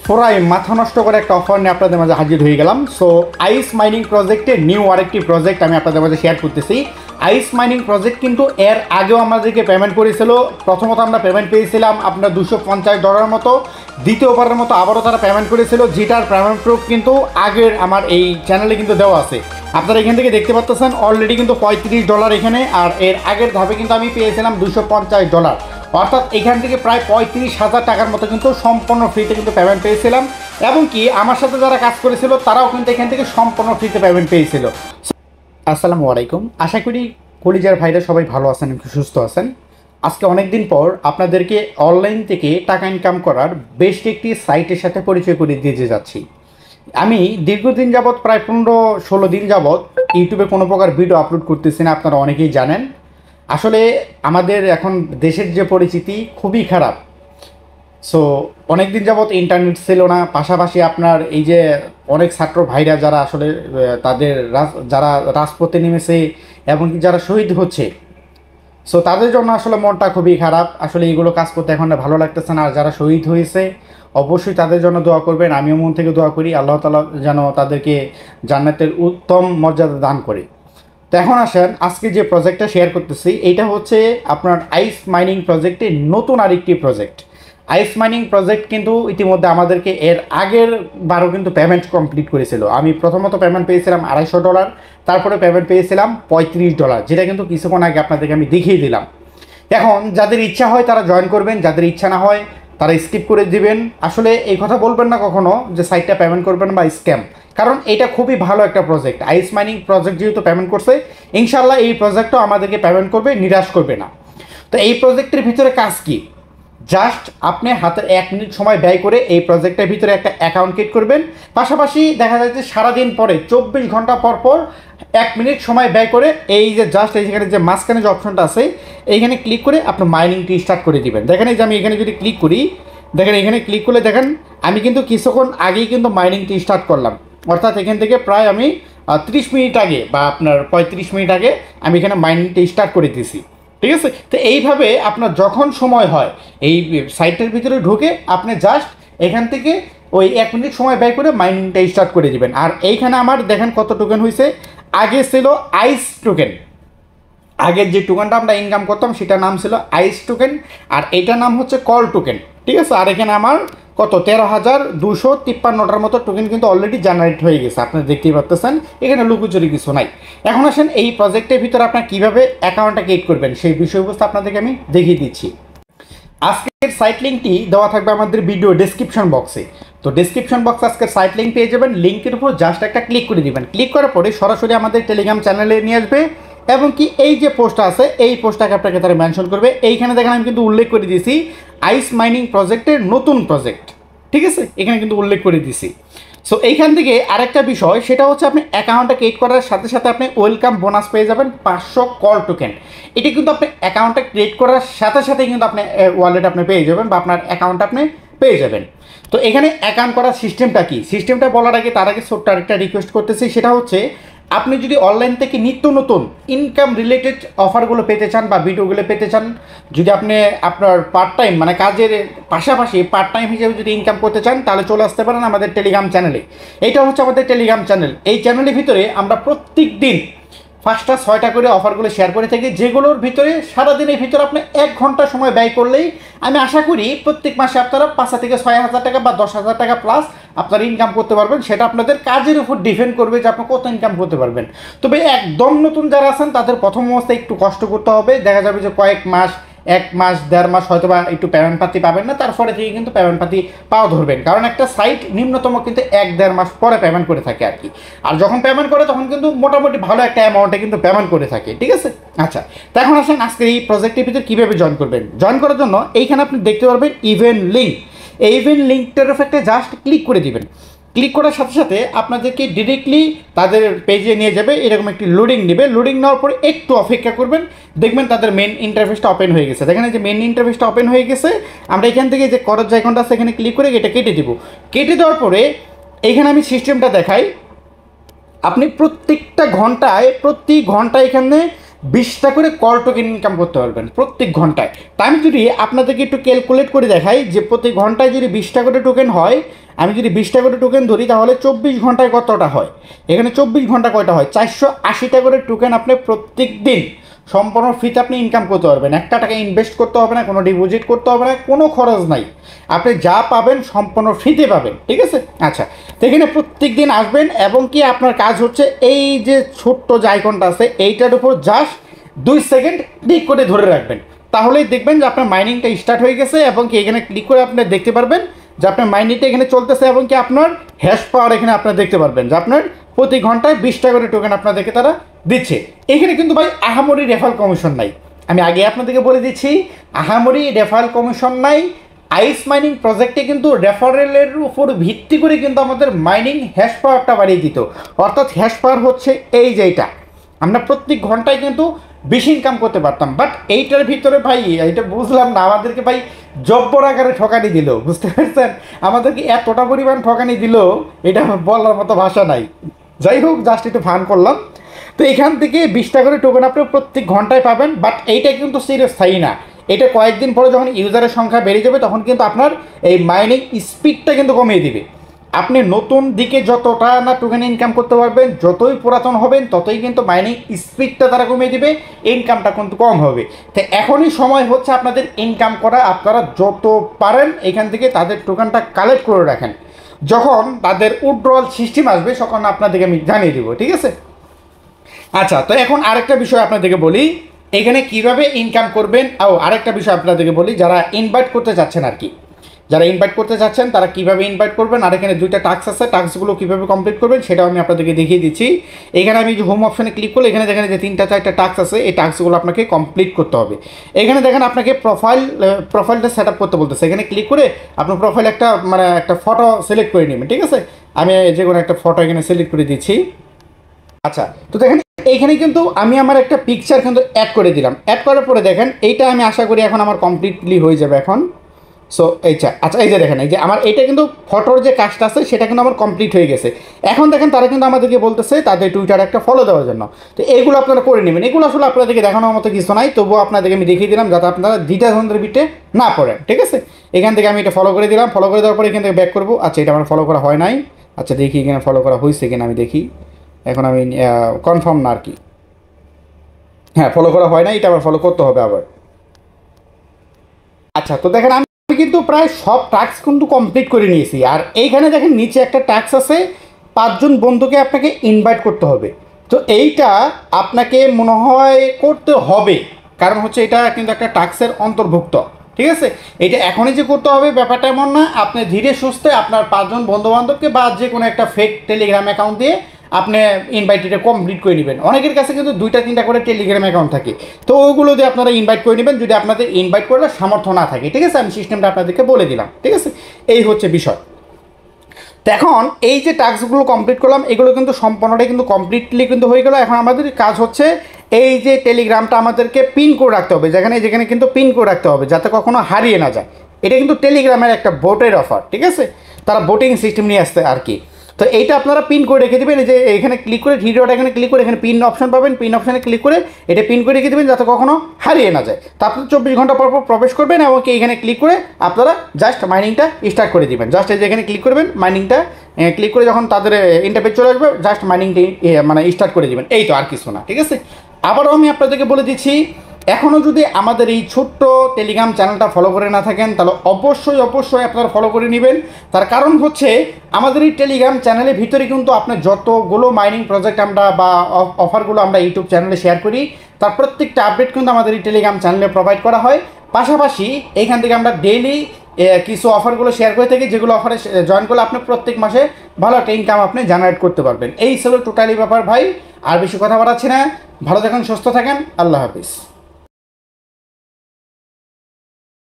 পুরাই মাথা নষ্ট করে একটা অফার নিয়ে আপনাদের মাঝে হাজির হয়ে গেলাম। সো আইস মাইনিং প্রজেক্টে নিউ আরেকটি প্রজেক্ট আমি আপনাদের মাঝে শেয়ার করতেছি। আইস মাইনিং প্রজেক্ট কিন্তু এর আগেও আমাদেরকে পেমেন্ট করেছিল। প্রথমত আমরা পেমেন্ট পেয়েছিলাম আপনার $250 মতো, দ্বিতীয়বারের মতো আবারও তারা পেমেন্ট করেছিল, যেটার পেমেন্ট প্রুফ কিন্তু আগের আমার এই চ্যানেলে কিন্তু দেওয়া আছে। আপনারা এখান থেকে দেখতে পাচ্ছেন অলরেডি কিন্তু $35 এখানে, আর এর আগের ধাপে কিন্তু আমি পেয়েছিলাম $250, অর্থাৎ এখান থেকে প্রায় 35,000 টাকার মতো কিন্তু সম্পূর্ণ ফ্রিতে কিন্তু পেমেন্ট পেয়েছিলাম। এবং কি আমার সাথে যারা কাজ করেছিল তারাও কিন্তু এখান থেকে সম্পূর্ণ ফ্রিতে পেমেন্ট পেয়েছিল। আসসালামু আলাইকুম, আশা করি কলিজার ভাইরা সবাই ভালো আছেন, সুস্থ আছেন। আজকে অনেক দিন পর আপনাদেরকে অনলাইন থেকে টাকা ইনকাম করার বেশ একটি সাইটের সাথে পরিচয় করে দিতে যাচ্ছি। আমি দীর্ঘদিন যাবৎ প্রায় 15-16 দিন যাবৎ ইউটিউবে কোনো প্রকার ভিডিও আপলোড করতেছি না, আপনারা অনেকেই জানেন। আসলে আমাদের এখন দেশের যে পরিস্থিতি খুবই খারাপ। সো অনেক দিন যাবৎ ইন্টারনেট ছিল না, পাশাপাশি আপনার এই যে অনেক ছাত্র ভাইরা যারা আসলে তাদের যারা রাজপথে নেমেছে এবং যারা শহীদ হচ্ছে, সো তাদের জন্য আসলে মনটা খুবই খারাপ। আসলে এইগুলো কাজ করতে এখন ভালো লাগতেছে না। আর যারা শহীদ হয়েছে অবশ্যই তাদের জন্য দোয়া করবেন, আমিও মন থেকে দোয়া করি আল্লাহ তাআলা যেন তাদেরকে জান্নাতের উত্তম মর্যাদা দান করে। তো এখন আসেন, আজকে যে প্রজেক্টটা শেয়ার করতেছি এইটা হচ্ছে আপনার আইস মাইনিং প্রজেক্টের নতুন আরেকটি প্রজেক্ট। আইস মাইনিং প্রজেক্ট কিন্তু ইতিমধ্যে আমাদেরকে এর আগের বারও কিন্তু পেমেন্ট কমপ্লিট করেছিল। আমি প্রথমত পেমেন্ট পেয়েছিলাম $250, তারপরে পেমেন্ট পেয়েছিলাম $35, যেটা কিন্তু কিছুক্ষণ আগে আপনাদেরকে আমি দেখিয়ে দিলাম। এখন যাদের ইচ্ছা হয় তারা জয়েন করবেন, যাদের ইচ্ছা না হয় তারা স্কিপ করে দিবেন। আসলে এই কথা বলবেন না কখনো যে সাইটটা পেমেন্ট করবেন বা স্ক্যাম, কারণ এটা খুবই ভালো একটা প্রজেক্ট। আইস মাইনিং প্রজেক্ট যেহেতু পেমেন্ট করছে, ইনশাল্লাহ এই প্রজেক্টও আমাদেরকে পেমেন্ট করবে, নিরাশ করবে না। তো এই প্রজেক্টের ভিতরে কাজ কি? জাস্ট আপনি হাতে 1 মিনিট সময় ব্যয় করে এই প্রজেক্টের ভিতরে একটা অ্যাকাউন্ট ক্রিয়েট করবেন। পাশাপাশি দেখা যাচ্ছে সারাদিন পরে 24 ঘন্টা পর পর 1 মিনিট সময় ব্যয় করে এই যে জাস্ট এইখানে যে মাঝখানে যে অপশনটা আছে এইখানে ক্লিক করে আপনি মাইনিংটি স্টার্ট করে দিবেন। দেখেন এই যে আমি এখানে যদি ক্লিক করি, দেখেন এখানে ক্লিক করলে দেখেন আমি কিন্তু কিছুক্ষণ আগেই কিন্তু মাইনিংটি স্টার্ট করলাম। অর্থাৎ এখান থেকে প্রায় আমি 30 মিনিট আগে বা আপনার 35 মিনিট আগে আমি এখানে মাইনিংটি স্টার্ট করে দিয়েছি। ঠিক আছে? তো এইভাবে আপনার যখন সময় হয় এই সাইটের ভিতরে ঢুকে আপনি জাস্ট এখান থেকে ওই 1 মিনিট সময় ব্যয় করে মাইনিংটা স্টার্ট করে দিবেন। আর এইখানে আমার দেখেন কত টোকেন হয়েছে। আগে ছিল আইস টোকেন, আগের যে টোকেনটা আমরা ইনকাম করতাম সেটার নাম ছিল আইস টোকেন, আর এইটার নাম হচ্ছে কল টোকেন। ঠিক আছে? আর এখানে আমার কত 13,253টার মতো টোকেন কিন্তু অলরেডি জেনারেট হয়ে গেছে, আপনারা দেখতেই পাচ্ছেন। এখানে লুকোচুরি কিছু নাই। এখন আসেন এই প্রজেক্টের ভিতরে আপনার কীভাবে অ্যাকাউন্টটা ক্রিয়েট করবেন সেই বিষয়বস্তু আপনাদেরকে আমি দেখিয়ে দিচ্ছি। আজকের সাইট লিঙ্কটি দেওয়া থাকবে আমাদের ভিডিও ডেসক্রিপশন বক্সে। তো ডেসক্রিপশন বক্সে আজকের সাইট লিঙ্ক পেয়ে যাবেন, লিঙ্কের উপর জাস্ট একটা ক্লিক করে দিবেন। ক্লিক করার পরে সরাসরি আমাদের টেলিগ্রাম চ্যানেলে নিয়ে আসবে এবং কি এই যে পোস্টটা আছে এই পোস্টটাকে আপনাকে তারা মেনশন করবে। এইখানে দেখেন আমি কিন্তু উল্লেখ করে দিয়েছি আইস মাইনিং প্রজেক্টের নতুন প্রজেক্ট। ঠিক আছে? এখানে কিন্তু উল্লেখ করে দিয়েছি। সো এইখান থেকে আরেকটা বিষয়, সেটা হচ্ছে আপনি অ্যাকাউন্টটা ক্রিয়েট করার সাথে সাথে আপনি ওয়েলকাম বোনাস পেয়ে যাবেন 500 কল টোকেন। এটি কিন্তু আপনি অ্যাকাউন্টটা ক্রিয়েট করার সাথে সাথে কিন্তু আপনি ওয়ালেট আপনি পেয়ে যাবেন বা আপনার অ্যাকাউন্ট আপনি পেয়ে যাবেন। তো এখানে অ্যাকাউন্ট করার সিস্টেমটা কি, সিস্টেমটা বলার আগে তার আগে ছোট্ট আরেকটা রিকোয়েস্ট করতেছি, সেটা হচ্ছে আপনি যদি অনলাইন থেকে নিত্য নতুন ইনকাম রিলেটেড অফারগুলো পেতে চান বা ভিডিওগুলো পেতে চান, যদি আপনি আপনার পার্ট টাইম মানে কাজের পাশাপাশি পার্ট টাইম হিসেবে যদি ইনকাম করতে চান, তাহলে চলে আসতে পারেন আমাদের টেলিগ্রাম চ্যানেলে। এইটা হচ্ছে আমাদের টেলিগ্রাম চ্যানেল। এই চ্যানেলের ভিতরে আমরা প্রত্যেক দিন 5টা 6টা করে অফারগুলো শেয়ার করে থাকি, যেগুলোর ভিতরে সারাদিনের ভিতরে আপনি 1 ঘন্টা সময় ব্যয় করলেই আমি আশা করি প্রত্যেক মাসে আপনারা 5 থেকে 6,000 টাকা বা 10,000 টাকা প্লাস আপনারা ইনকাম করতে পারবেন। সেটা আপনাদের কাজের উপর ডিপেন্ড করবে যে আপনি কত ইনকাম করতে পারবেন। তবে একদম নতুন যারা আছেন তাদের প্রথম অবস্থায় একটু কষ্ট করতে হবে। দেখা যাবে যে কয়েক মাস, 1 মাস 1.5 মাস হয়তো বা একটু পেমেন্ট পাতি পাবেন না, তারপরে থেকে কিন্তু পেমেন্ট পাতি পাওয়া ধরবেন। কারণ একটা সাইট নিম্নতম কিন্তু 1-1.5 মাস পরে পেমেন্ট করে থাকে আর কি। আর যখন পেমেন্ট করে তখন কিন্তু মোটামুটি ভালো একটা অ্যামাউন্টে কিন্তু পেমেন্ট করে থাকে। ঠিক আছে? আচ্ছা, তো এখন আসেন আজকে এই প্রজেক্টের ভিতরে কীভাবে জয়েন করবেন। জয়েন করার জন্য এইখানে আপনি দেখতে পারবেন ইভেন্ট লিঙ্ক। এই ইভেন্ট লিঙ্কটার উপরে জাস্ট ক্লিক করে দিবেন। ক্লিক করার সাথে সাথে আপনাদেরকে ডিরেক্টলি তাদের পেজে নিয়ে যাবে। এরকম একটি লোডিং নেবে। লোডিং নেওয়ার পরে একটু অপেক্ষা করবেন, দেখবেন তাদের মেন ইন্টারফেসটা ওপেন হয়ে গেছে। দেখেন যে মেন ইন্টারফেসটা ওপেন হয়ে গেছে। আমরা এখান থেকে যে করজ আইকনটা আছে এখানে ক্লিক করে এটা কেটে দেবো। কেটে দেওয়ার পরে এইখানে আমি সিস্টেমটা দেখাই। আপনি প্রত্যেকটা ঘন্টায় প্রতি ঘন্টায় এখানে 20টা করে কল টোকেন ইনকাম করতে পারবেন প্রত্যেক ঘন্টায়। তা আমি যদি আপনাদেরকে একটু ক্যালকুলেট করে দেখাই যে প্রতি ঘন্টায় যদি 20টা করে টোকেন হয়, আমি যদি 20টা করে টোকেন ধরি তাহলে 24 ঘন্টায় কতটা হয়, এখানে 24 ঘন্টা কয়টা হয়, 480টা করে টোকেন আপনি প্রত্যেক দিন সম্পূর্ণ ফ্রিতে আপনি ইনকাম করতে পারবেন। একটা টাকা ইনভেস্ট করতে হবে না, কোনো ডিপোজিট করতে হবে না, কোনো খরচ নাই, আপনি যা পাবেন সম্পূর্ণ ফ্রিতে পাবেন, ঠিক আছে। আচ্ছা, তো এখানে প্রত্যেক দিন আসবেন এবং কি আপনার কাজ হচ্ছে এই যে ছোট্ট যে আইকনটা আছে এইটার উপর জাস্ট 2 সেকেন্ড ক্লিক করে ধরে রাখবেন, তাহলেই দেখবেন যে আপনার মাইনিংটা স্টার্ট হয়ে গেছে এবং কি এখানে ক্লিক করে আপনি দেখতে পারবেন যে আপনার মাইনিংটা এখানে চলতেছে এবং কি আপনার হ্যাশ পাওয়ার এখানে আপনারা দেখতে পারবেন যে আপনার প্রতি ঘন্টায় 20টা করে টোকেন আপনাদেরকে তারা দিচ্ছে। এখানে কিন্তু ভাই আহামরি রেফারেল কমিশন নাই, আমি আগে আপনাদেরকে বলে দিচ্ছি আহামরি রেফারেল কমিশন নাই। আইস মাইনিং প্রজেক্টে কিন্তু রেফারেলের উপর ভিত্তি করে কিন্তু আমাদের মাইনিং হ্যাশ পাওয়ারটা বাড়িয়ে দিত, অর্থাৎ হ্যাশ পাওয়ার হচ্ছে এই যে এইটা, আমরা প্রত্যেক ঘন্টায় কিন্তু বেশি ইনকাম করতে পারতাম। বাট এইটার ভিতরে ভাই এটা বুঝলাম না, আমাদেরকে ভাই জব্বর আকারে ঠকানি দিল, বুঝতে পারছেন, আমাদেরকে এতটা পরিমাণ ঠকানি দিল এটা বলার মতো ভাষা নাই। যাই হোক, জাস্ট একটু ফান করলাম। তো এখান থেকে 20টা করে টোকেন আপনি প্রত্যেক ঘন্টায় পাবেন, বাট এইটা কিন্তু চিরস্থায়ী না, এটা কয়েকদিন পরে যখন ইউজারের সংখ্যা বেড়ে যাবে তখন কিন্তু আপনার এই মাইনিং স্পিডটা কিন্তু কমিয়ে দিবে। আপনি নতুন দিকে যতটা না টোকেন ইনকাম করতে পারবেন, যতই পুরাতন হবেন ততই কিন্তু মাইনিং স্পিডটা তারা কমিয়ে দিবে, ইনকামটা কিন্তু কম হবে। তো এখনই সময় হচ্ছে আপনাদের ইনকাম করা, আপনারা যত পারেন এখান থেকে তাদের টোকেনটা কালেক্ট করে রাখেন, যখন তাদের উইথড্রয়াল সিস্টেম আসবে তখন আপনাদেরকে আমি জানিয়ে দেবো, ঠিক আছে। আচ্ছা, তো এখন আরেকটা বিষয় আপনাদেরকে বলি এখানে কিভাবে ইনকাম করবেন। আরেকটা বিষয় আপনাদেরকে বলি, যারা ইনভাইট করতে চাচ্ছেন আর কি, যারা ইনভাইট করতে চাচ্ছেন তারা কীভাবে ইনভাইট করবেন, আর এখানে 2টা টাস্ক আছে, টাস্কগুলো কীভাবে কমপ্লিট করবেন সেটাও আমি আপনাদেরকে দেখিয়ে দিচ্ছি। এখানে আমি যে হোম অপশানে ক্লিক করলে এখানে দেখেন যে 3টা 4টা টাস্ক আছে, এই টাস্কগুলো আপনাকে কমপ্লিট করতে হবে। এখানে দেখেন আপনাকে প্রোফাইলটা সেট আপ করতে বলতেছে, এখানে ক্লিক করে আপনার প্রোফাইল একটা ফটো সিলেক্ট করে নেবেন, ঠিক আছে। আমি যে কোনো একটা ফটো এখানে সিলেক্ট করে দিচ্ছি। আচ্ছা, তো দেখেন এইখানে কিন্তু আমি আমার একটা পিকচার কিন্তু অ্যাড করে দিলাম, অ্যাড করার পরে দেখেন এইটা আমি আশা করি এখন আমার কমপ্লিটলি হয়ে যাবে এখন। সো এইটা আচ্ছা, এই যে দেখেন এই যে আমার এইটা কিন্তু ফটোর যে কাজটা আছে সেটা কিন্তু আমার কমপ্লিট হয়ে গেছে। এখন দেখেন তারা কিন্তু আমাদেরকে বলতেছে তাদের টুইটারে একটা ফলো দেওয়ার জন্য, তো এইগুলো আপনারা করে নেবেন। এগুলো আসলে আপনাদেরকে দেখানোর মতো কিছু নাই, তবুও আপনাদেরকে আমি দেখিয়ে দিলাম যাতে আপনারা দ্বিধাদ্বন্দ্বের বিটে না পড়েন, ঠিক আছে। এখান থেকে আমি এটা ফলো করে দিলাম, ফলো করে দেওয়ার পরে এখান থেকে ব্যাক করবো। আচ্ছা, এটা আমার ফলো করা হয় নাই, আচ্ছা দেখি এখানে ফলো করা হয়েছে কিনা আমি দেখি, এখন আমি কনফার্ম না আর কি, হ্যাঁ ফলো করা হয় না, এটা আবার ফলো করতে হবে আবার। আচ্ছা, তো দেখেন আমি কিন্তু প্রায় সব টাস্ক কিন্তু কমপ্লিট করে নিয়েছি। আর এইখানে দেখেন নিচে একটা টাস্ক আছে, 5 জন বন্ধুকে আপনাকে ইনভাইট করতে হবে। তো এইটা আপনাকে মনে হয় করতে হবে, কারণ হচ্ছে এটা কিন্তু একটা টাস্কের অন্তর্ভুক্ত, ঠিক আছে। এটা এখনই যে করতে হবে ব্যাপারটা এমন না, আপনি ধীরে সুস্থে আপনার 5 জন বন্ধুবান্ধবকে বা যে কোনো একটা ফেক টেলিগ্রাম অ্যাকাউন্ট দিয়ে আপনি ইনভাইটেডে কমপ্লিট করে নেবেন। অনেকের কাছে কিন্তু 2টা 3টা করে টেলিগ্রাম অ্যাকাউন্ট থাকে, তো ওগুলো দিয়ে আপনারা ইনভাইট করে নেবেন যদি আপনাদের ইনভাইট করার সামর্থ্য না থাকে, ঠিক আছে। আমি সিস্টেমটা আপনাদেরকে বলে দিলাম, ঠিক আছে, এই হচ্ছে বিষয়। তো এখন এই যে টাস্কগুলো কমপ্লিট করলাম এগুলো কিন্তু সম্পূর্ণটাই কিন্তু কমপ্লিটলি কিন্তু হয়ে গেল। এখন আমাদের কাজ হচ্ছে এই যে টেলিগ্রামটা আমাদেরকে পিন করে রাখতে হবে, যেখানে কিন্তু পিন করে রাখতে হবে যাতে কখনো হারিয়ে না যায়। এটা কিন্তু টেলিগ্রামের একটা ভোটের অফার, ঠিক আছে, তারা ভোটিং সিস্টেম নিয়ে আসছে আর কি। তো এইটা আপনারা পিন করে রেখে দেবেন, যে এখানে ক্লিক করে ভিডিওটা এখানে ক্লিক করে এখানে পিন অপশন পাবেন, পিন অপশানে ক্লিক করে এটা পিন করে রেখে দেবেন যাতে কখনো হারিয়ে না যায়। তারপর 24 ঘন্টা পর প্রবেশ করবেন এবং এইখানে ক্লিক করে আপনারা জাস্ট মাইনিংটা স্টার্ট করে দিবেন। জাস্ট এই যে এখানে ক্লিক করবেন, মাইনিংটা ক্লিক করে যখন তাদের ইন্টারফেস চলে আসবে জাস্ট মাইনিংটা মানে স্টার্ট করে দিবেন, এই তো, আর কিছু না, ঠিক আছে। আবারও আমি আপনাদেরকে বলে দিচ্ছি, এখনও যদি আমাদের এই ছোট্ট টেলিগ্রাম চ্যানেলটা ফলো করে না থাকেন তাহলে অবশ্যই আপনারা ফলো করে নেবেন। তার কারণ হচ্ছে আমাদের এই টেলিগ্রাম চ্যানেলের ভিতরে কিন্তু আপনার যতগুলো মাইনিং প্রজেক্ট আমরা বা অফারগুলো আমরা ইউটিউব চ্যানেলে শেয়ার করি তার প্রত্যেকটা আপডেট কিন্তু আমাদের এই টেলিগ্রাম চ্যানেলে প্রোভাইড করা হয়। পাশাপাশি এইখান থেকে আমরা ডেইলি কিছু অফারগুলো শেয়ার করে থাকি, যেগুলো অফারে জয়েন করলে আপনি প্রত্যেক মাসে ভালো একটা ইনকাম আপনি জেনারেট করতে পারবেন। এই ছিল টোটালি ব্যাপার ভাই, আর বেশি কথা বাড়াচ্ছি না। ভালো থাকেন, সুস্থ থাকেন, আল্লাহ হাফিজ।